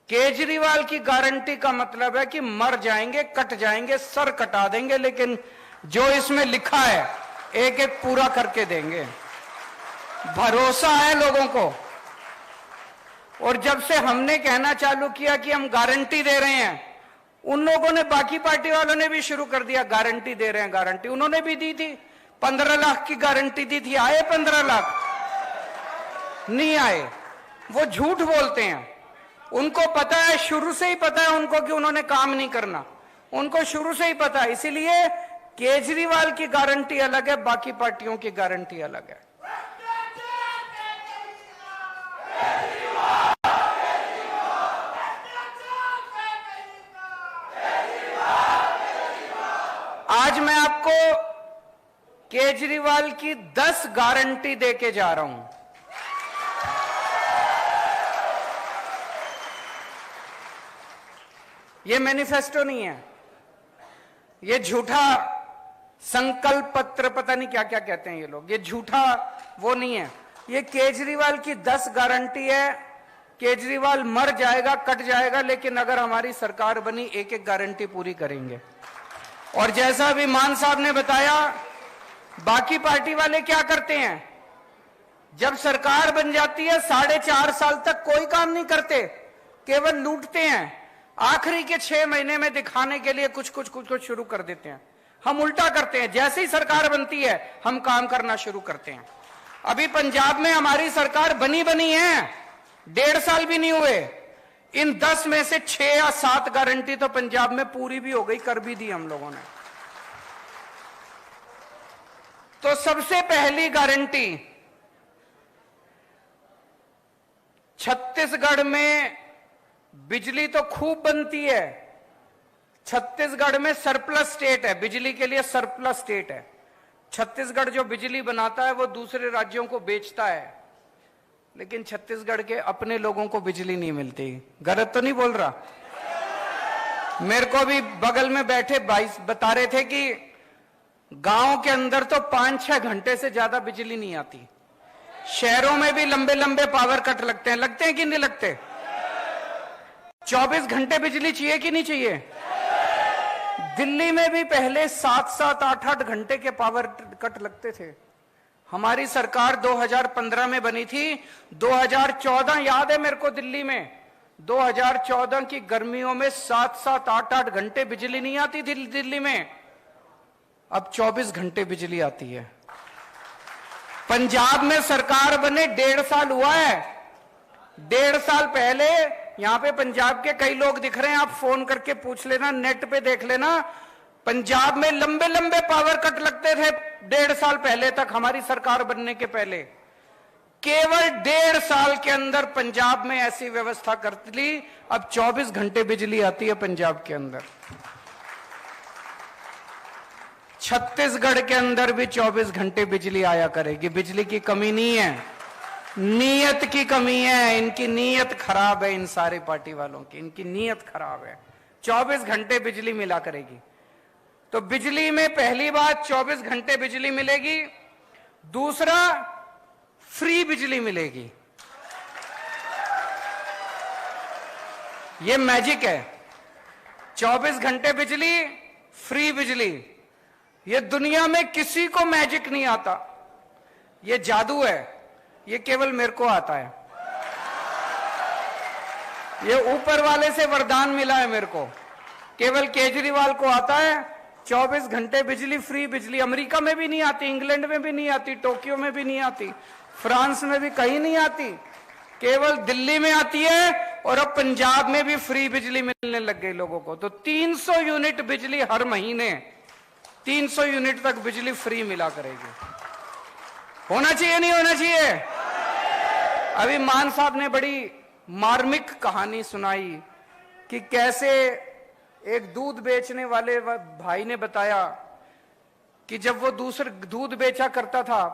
केजरीवाल की गारंटी का मतलब है कि मर जाएंगे, कट जाएंगे, सर कटा देंगे, लेकिन जो इसमें लिखा है एक एक पूरा करके देंगे। भरोसा है लोगों को। और जब से हमने कहना चालू किया कि हम गारंटी दे रहे हैं, उन लोगों ने, बाकी पार्टी वालों ने भी शुरू कर दिया गारंटी दे रहे हैं, गारंटी। उन्होंने भी दी थी, 15 लाख की गारंटी दी थी। आए 15 लाख? नहीं आए। वो झूठ बोलते हैं। उनको पता है, शुरू से ही पता है उनको कि उन्होंने काम नहीं करना। उनको शुरू से ही पता है। इसीलिए केजरीवाल की गारंटी अलग है, बाकी पार्टियों की गारंटी अलग है। आज मैं आपको केजरीवाल की 10 गारंटी देके जा रहा हूं। ये मैनिफेस्टो नहीं है, ये झूठा संकल्प पत्र, पता नहीं क्या क्या कहते हैं ये लोग, ये झूठा वो नहीं है। ये केजरीवाल की 10 गारंटी है। केजरीवाल मर जाएगा, कट जाएगा, लेकिन अगर हमारी सरकार बनी एक एक गारंटी पूरी करेंगे। और जैसा अभी मान साहब ने बताया, बाकी पार्टी वाले क्या करते हैं, जब सरकार बन जाती है 4.5 साल तक कोई काम नहीं करते, केवल लूटते हैं। आखिरी के 6 महीने में दिखाने के लिए कुछ कुछ शुरू कर देते हैं। हम उल्टा करते हैं, जैसे ही सरकार बनती है हम काम करना शुरू करते हैं। अभी पंजाब में हमारी सरकार बनी है, 1.5 साल भी नहीं हुए। इन 10 में से 6 या 7 गारंटी तो पंजाब में पूरी भी हो गई, कर भी दी हम लोगों ने। तो सबसे पहली गारंटी, छत्तीसगढ़ में बिजली तो खूब बनती है। छत्तीसगढ़ में सरप्लस स्टेट है, बिजली के लिए सरप्लस स्टेट है। छत्तीसगढ़ जो बिजली बनाता है वो दूसरे राज्यों को बेचता है, लेकिन छत्तीसगढ़ के अपने लोगों को बिजली नहीं मिलती। गलत तो नहीं बोल रहा? मेरे को भी बगल में बैठे भाई बता रहे थे कि गांव के अंदर तो 5-6 घंटे से ज्यादा बिजली नहीं आती। शहरों में भी लंबे लंबे पावर कट लगते हैं कि नहीं लगते? 24 घंटे बिजली चाहिए कि नहीं चाहिए? दिल्ली में भी पहले 7-7, 8-8 घंटे के पावर कट लगते थे। हमारी सरकार 2015 में बनी थी। 2014 याद है मेरे को, दिल्ली में 2014 की गर्मियों में 7-7, 8-8 घंटे बिजली नहीं आती थी दिल्ली में। अब 24 घंटे बिजली आती है। पंजाब में सरकार बने 1.5 साल हुआ है। 1.5 साल पहले यहां पे पंजाब के कई लोग दिख रहे हैं, आप फोन करके पूछ लेना, नेट पे देख लेना। पंजाब में लंबे लंबे पावर कट लगते थे 1.5 साल पहले तक, हमारी सरकार बनने के पहले। केवल 1.5 साल के अंदर पंजाब में ऐसी व्यवस्था कर ली, अब 24 घंटे बिजली आती है पंजाब के अंदर। छत्तीसगढ़ के अंदर भी 24 घंटे बिजली आया करेगी। बिजली की कमी नहीं है, नीयत की कमी है। इनकी नीयत खराब है, इन सारी पार्टी वालों की, इनकी नीयत खराब है। 24 घंटे बिजली मिला करेगी। तो बिजली में पहली बात 24 घंटे बिजली मिलेगी। दूसरा, फ्री बिजली मिलेगी। ये मैजिक है, 24 घंटे बिजली, फ्री बिजली। ये दुनिया में किसी को मैजिक नहीं आता, ये जादू है, ये केवल मेरे को आता है। ये ऊपर वाले से वरदान मिला है मेरे को, केवल केजरीवाल को आता है। 24 घंटे बिजली, फ्री बिजली। अमेरिका में भी नहीं आती, इंग्लैंड में भी नहीं आती, टोक्यो में भी नहीं आती, फ्रांस में भी कहीं नहीं आती, केवल दिल्ली में आती है। और अब पंजाब में भी फ्री बिजली मिलने लग गई लोगों को। तो 300 यूनिट बिजली हर महीने, 300 यूनिट तक बिजली फ्री मिला करेगी। होना चाहिए नहीं होना चाहिए? अभी मान साहब ने बड़ी मार्मिक कहानी सुनाई कि कैसे एक दूध बेचने वाले भाई ने बताया कि जब वो दूसरे दूध बेचा करता था,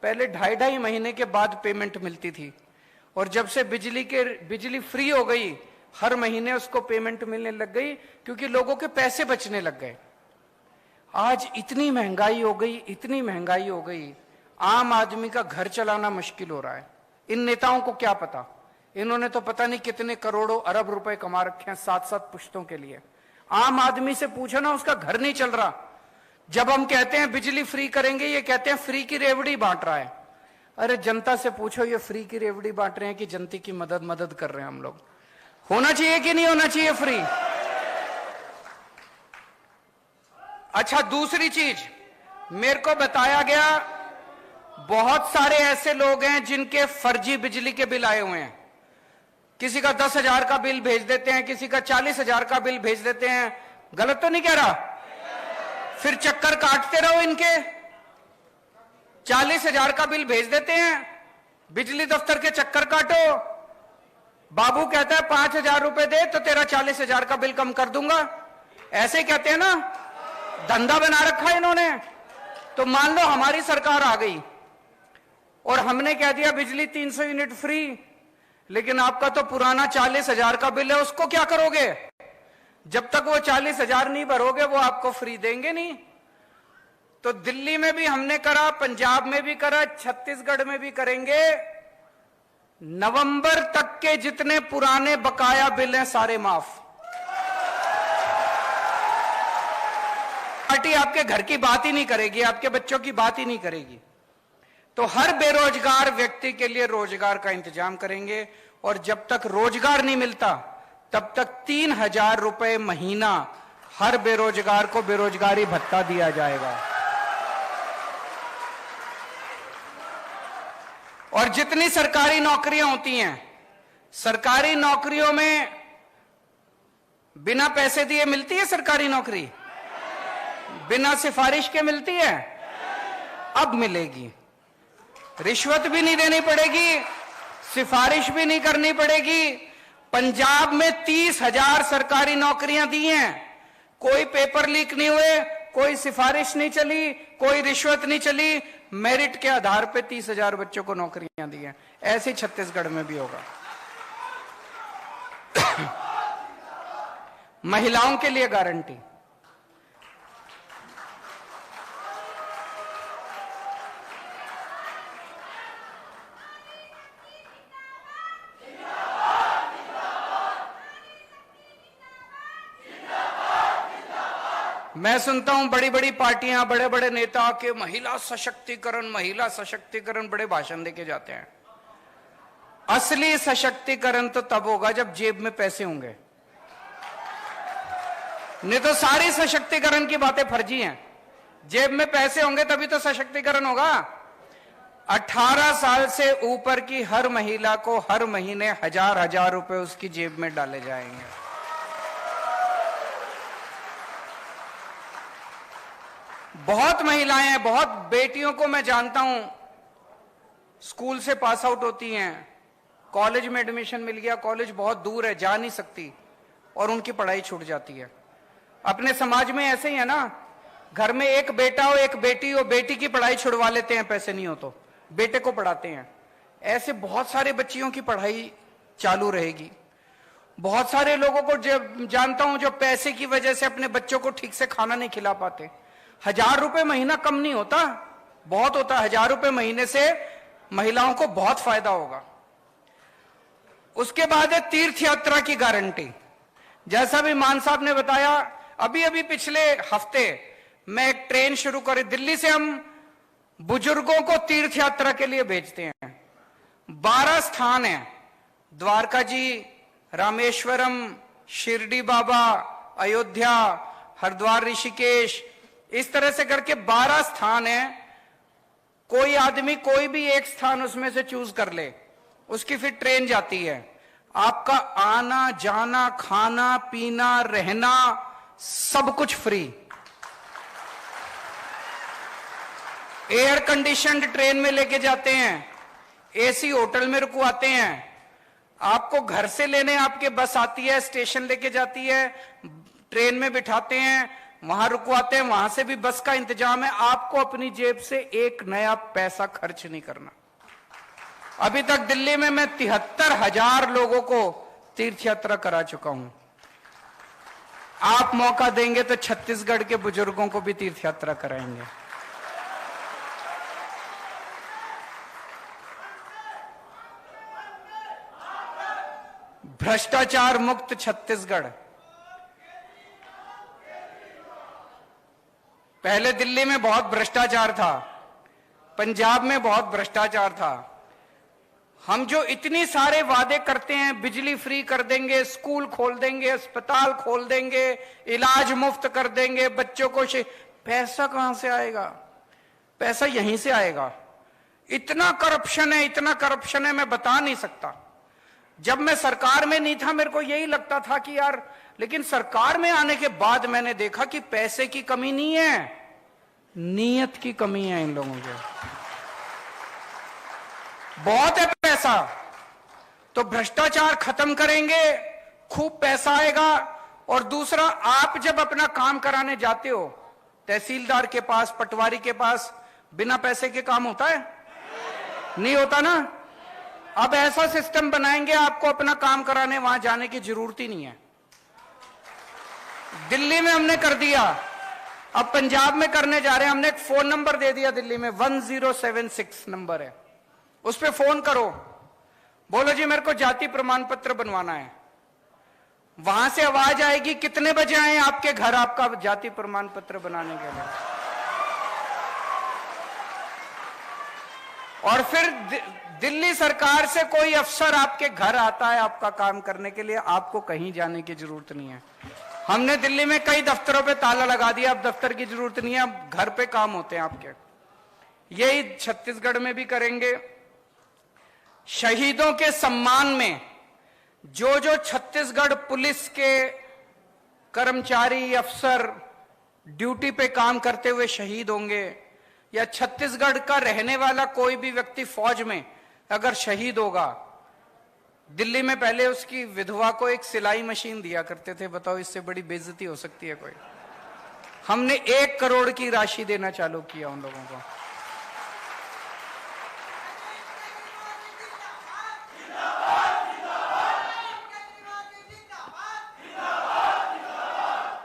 पहले 2.5 महीने के बाद पेमेंट मिलती थी, और जब से बिजली फ्री हो गई, हर महीने उसको पेमेंट मिलने लग गई, क्योंकि लोगों के पैसे बचने लग गए। आज इतनी महंगाई हो गई, इतनी महंगाई हो गई, आम आदमी का घर चलाना मुश्किल हो रहा है। इन नेताओं को क्या पता, इन्होंने तो पता नहीं कितने करोड़ों अरब रुपए कमा रखे हैं 7-7 पुश्तों के लिए। आम आदमी से पूछो ना, उसका घर नहीं चल रहा। जब हम कहते हैं बिजली फ्री करेंगे, ये कहते हैं फ्री की रेवड़ी बांट रहा है। अरे जनता से पूछो, ये फ्री की रेवड़ी बांट रहे हैं कि जनता की मदद कर रहे हैं हम लोग? होना चाहिए कि नहीं होना चाहिए फ्री? अच्छा, दूसरी चीज मेरे को बताया गया, बहुत सारे ऐसे लोग हैं जिनके फर्जी बिजली के बिल आए हुए हैं। किसी का 10,000 का बिल भेज देते हैं, किसी का 40,000 का बिल भेज देते हैं। गलत तो नहीं कह रहा? फिर चक्कर काटते रहो इनके। 40,000 का बिल भेज देते हैं, बिजली दफ्तर के चक्कर काटो। बाबू कहता है 5,000 रुपए दे तो तेरा 40,000 का बिल कम कर दूंगा। ऐसे ही कहते हैं ना, धंधा बना रखा है इन्होंने। तो मान लो हमारी सरकार आ गई और हमने कह दिया बिजली 300 यूनिट फ्री, लेकिन आपका तो पुराना 40,000 का बिल है, उसको क्या करोगे? जब तक वो 40,000 नहीं भरोगे वो आपको फ्री देंगे नहीं। तो दिल्ली में भी हमने करा, पंजाब में भी करा, छत्तीसगढ़ में भी करेंगे। नवंबर तक के जितने पुराने बकाया बिल हैं सारे माफ। पार्टी आपके घर की बात ही नहीं करेगी, आपके बच्चों की बात ही नहीं करेगी। तो हर बेरोजगार व्यक्ति के लिए रोजगार का इंतजाम करेंगे, और जब तक रोजगार नहीं मिलता तब तक 3,000 रुपए महीना हर बेरोजगार को बेरोजगारी भत्ता दिया जाएगा। और जितनी सरकारी नौकरियां होती हैं, सरकारी नौकरियों में बिना पैसे दिए मिलती है सरकारी नौकरी? बिना सिफारिश के मिलती है? अब मिलेगी। रिश्वत भी नहीं देनी पड़ेगी, सिफारिश भी नहीं करनी पड़ेगी। पंजाब में 30,000 सरकारी नौकरियां दी हैं, कोई पेपर लीक नहीं हुए, कोई सिफारिश नहीं चली, कोई रिश्वत नहीं चली, मेरिट के आधार पे 30,000 बच्चों को नौकरियां दी हैं। ऐसे छत्तीसगढ़ में भी होगा। महिलाओं के लिए गारंटी। मैं सुनता हूं बड़ी बड़ी पार्टियां, बड़े बड़े नेता के महिला सशक्तिकरण बड़े भाषण देके जाते हैं। असली सशक्तिकरण तो तब होगा जब जेब में पैसे होंगे, नहीं तो सारी सशक्तिकरण की बातें फर्जी हैं। जेब में पैसे होंगे तभी तो सशक्तिकरण होगा। 18 साल से ऊपर की हर महिला को हर महीने 1,000 रुपए उसकी जेब में डाले जाएंगे। बहुत महिलाएं हैं, बहुत बेटियों को मैं जानता हूं, स्कूल से पास आउट होती हैं, कॉलेज में एडमिशन मिल गया, कॉलेज बहुत दूर है, जा नहीं सकती, और उनकी पढ़ाई छूट जाती है। अपने समाज में ऐसे ही है ना, घर में एक बेटा हो एक बेटी हो, बेटी की पढ़ाई छुड़वा लेते हैं, पैसे नहीं हो तो बेटे को पढ़ाते हैं। ऐसे बहुत सारे बच्चियों की पढ़ाई चालू रहेगी। बहुत सारे लोगों को जानता हूं जो पैसे की वजह से अपने बच्चों को ठीक से खाना नहीं खिला पाते। 1,000 रुपए महीना कम नहीं होता, बहुत होता। 1,000 रुपए महीने से महिलाओं को बहुत फायदा होगा। उसके बाद है तीर्थ यात्रा की गारंटी। जैसा भी मान साहब ने बताया, अभी पिछले हफ्ते मैं एक ट्रेन शुरू करी, दिल्ली से हम बुजुर्गों को तीर्थ यात्रा के लिए भेजते हैं। 12 स्थान हैं, द्वारका जी, रामेश्वरम, शिरडी बाबा, अयोध्या, हरिद्वार, ऋषिकेश, इस तरह से करके 12 स्थान हैं। कोई आदमी कोई भी एक स्थान उसमें से चूज कर ले, उसकी फिर ट्रेन जाती है। आपका आना जाना, खाना पीना, रहना, सब कुछ फ्री। एयर कंडीशनड ट्रेन में लेके जाते हैं, एसी होटल में रुकवाते हैं। आपको घर से लेने आपके बस आती है, स्टेशन लेके जाती है, ट्रेन में बिठाते हैं, वहां रुकवाते हैं, वहां से भी बस का इंतजाम है। आपको अपनी जेब से एक नया पैसा खर्च नहीं करना। अभी तक दिल्ली में मैं 73,000 लोगों को तीर्थ यात्रा करा चुका हूं। आप मौका देंगे तो छत्तीसगढ़ के बुजुर्गों को भी तीर्थ यात्रा कराएंगे। भ्रष्टाचार मुक्त छत्तीसगढ़। पहले दिल्ली में बहुत भ्रष्टाचार था, पंजाब में बहुत भ्रष्टाचार था। हम जो इतनी सारे वादे करते हैं, बिजली फ्री कर देंगे, स्कूल खोल देंगे, अस्पताल खोल देंगे, इलाज मुफ्त कर देंगे, बच्चों को पैसा कहां से आएगा? पैसा यहीं से आएगा। इतना करप्शन है, इतना करप्शन है, मैं बता नहीं सकता। जब मैं सरकार में नहीं था मेरे को यही लगता था कि यार, लेकिन सरकार में आने के बाद मैंने देखा कि पैसे की कमी नहीं है, नीयत की कमी है इन लोगों के। बहुत है पैसा, तो भ्रष्टाचार खत्म करेंगे, खूब पैसा आएगा। और दूसरा, आप जब अपना काम कराने जाते हो तहसीलदार के पास, पटवारी के पास, बिना पैसे के काम होता है? नहीं होता ना। अब ऐसा सिस्टम बनाएंगे, आपको अपना काम कराने वहां जाने की जरूरत ही नहीं है। दिल्ली में हमने कर दिया, अब पंजाब में करने जा रहे हैं। हमने एक फोन नंबर दे दिया दिल्ली में, 1076 नंबर है, उस पर फोन करो, बोलो जी मेरे को जाति प्रमाण पत्र बनवाना है। वहां से आवाज आएगी, कितने बजे आए आपके घर आपका जाति प्रमाण पत्र बनाने के लिए। और फिर दिल्ली सरकार से कोई अफसर आपके घर आता है आपका काम करने के लिए, आपको कहीं जाने की जरूरत नहीं है। हमने दिल्ली में कई दफ्तरों पे ताला लगा दिया, अब दफ्तर की जरूरत नहीं है, अब घर पे काम होते हैं आपके। यही छत्तीसगढ़ में भी करेंगे। शहीदों के सम्मान में जो जो छत्तीसगढ़ पुलिस के कर्मचारी, अफसर ड्यूटी पे काम करते हुए शहीद होंगे, या छत्तीसगढ़ का रहने वाला कोई भी व्यक्ति फौज में अगर शहीद होगा, दिल्ली में पहले उसकी विधवा को एक सिलाई मशीन दिया करते थे। बताओ, इससे बड़ी बेइज्जती हो सकती है कोई? हमने 1 करोड़ की राशि देना चालू किया उन लोगों को।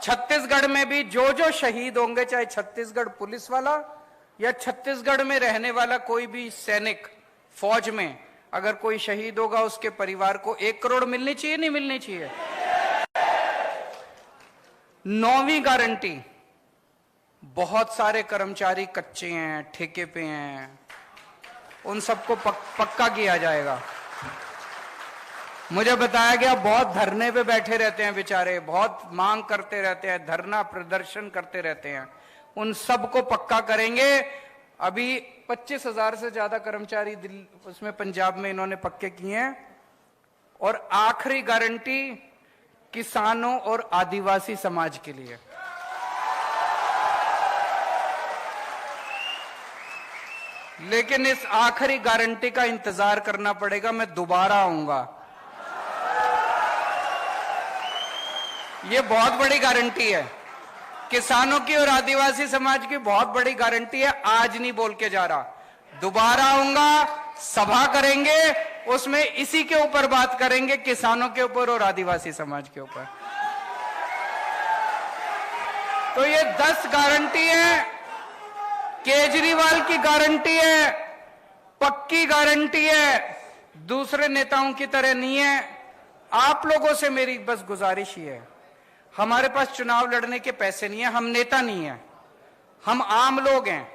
छत्तीसगढ़ में भी जो जो शहीद होंगे, चाहे छत्तीसगढ़ पुलिस वाला या छत्तीसगढ़ में रहने वाला कोई भी सैनिक, फौज में अगर कोई शहीद होगा, उसके परिवार को 1 करोड़ मिलनी चाहिए, नहीं मिलनी चाहिए? 9वीं गारंटी, बहुत सारे कर्मचारी कच्चे हैं, ठेके पे हैं, उन सबको पक्का किया जाएगा। मुझे बताया गया बहुत धरने पे बैठे रहते हैं बेचारे, बहुत मांग करते रहते हैं, धरना प्रदर्शन करते रहते हैं, उन सबको पक्का करेंगे। अभी 25,000 से ज्यादा कर्मचारी उसमें पंजाब में इन्होंने पक्के किए हैं। और आखिरी गारंटी किसानों और आदिवासी समाज के लिए। लेकिन इस आखिरी गारंटी का इंतजार करना पड़ेगा, मैं दोबारा आऊंगा। ये बहुत बड़ी गारंटी है, किसानों की और आदिवासी समाज की बहुत बड़ी गारंटी है। आज नहीं बोल के जा रहा, दोबारा आऊंगा, सभा करेंगे, उसमें इसी के ऊपर बात करेंगे, किसानों के ऊपर और आदिवासी समाज के ऊपर। तो ये 10 गारंटी है, केजरीवाल की गारंटी है, पक्की गारंटी है, दूसरे नेताओं की तरह नहीं है। आप लोगों से मेरी बस गुजारिश ही है, हमारे पास चुनाव लड़ने के पैसे नहीं है, हम नेता नहीं है, हम आम लोग हैं।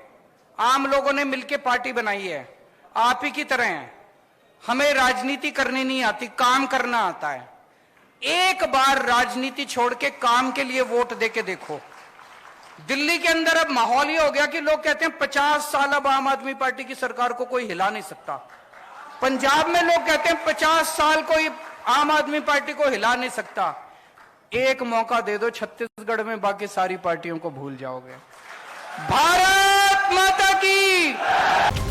आम लोगों ने मिलकर पार्टी बनाई है, आप ही की तरह हैं। हमें राजनीति करनी नहीं आती, काम करना आता है। एक बार राजनीति छोड़ के काम के लिए वोट देके देखो। दिल्ली के अंदर अब माहौल ये हो गया कि लोग कहते हैं 50 साल अब आम आदमी पार्टी की सरकार को कोई हिला नहीं सकता। पंजाब में लोग कहते हैं 50 साल कोई आम आदमी पार्टी को हिला नहीं सकता। एक मौका दे दो छत्तीसगढ़ में, बाकी सारी पार्टियों को भूल जाओगे। भारत माता की।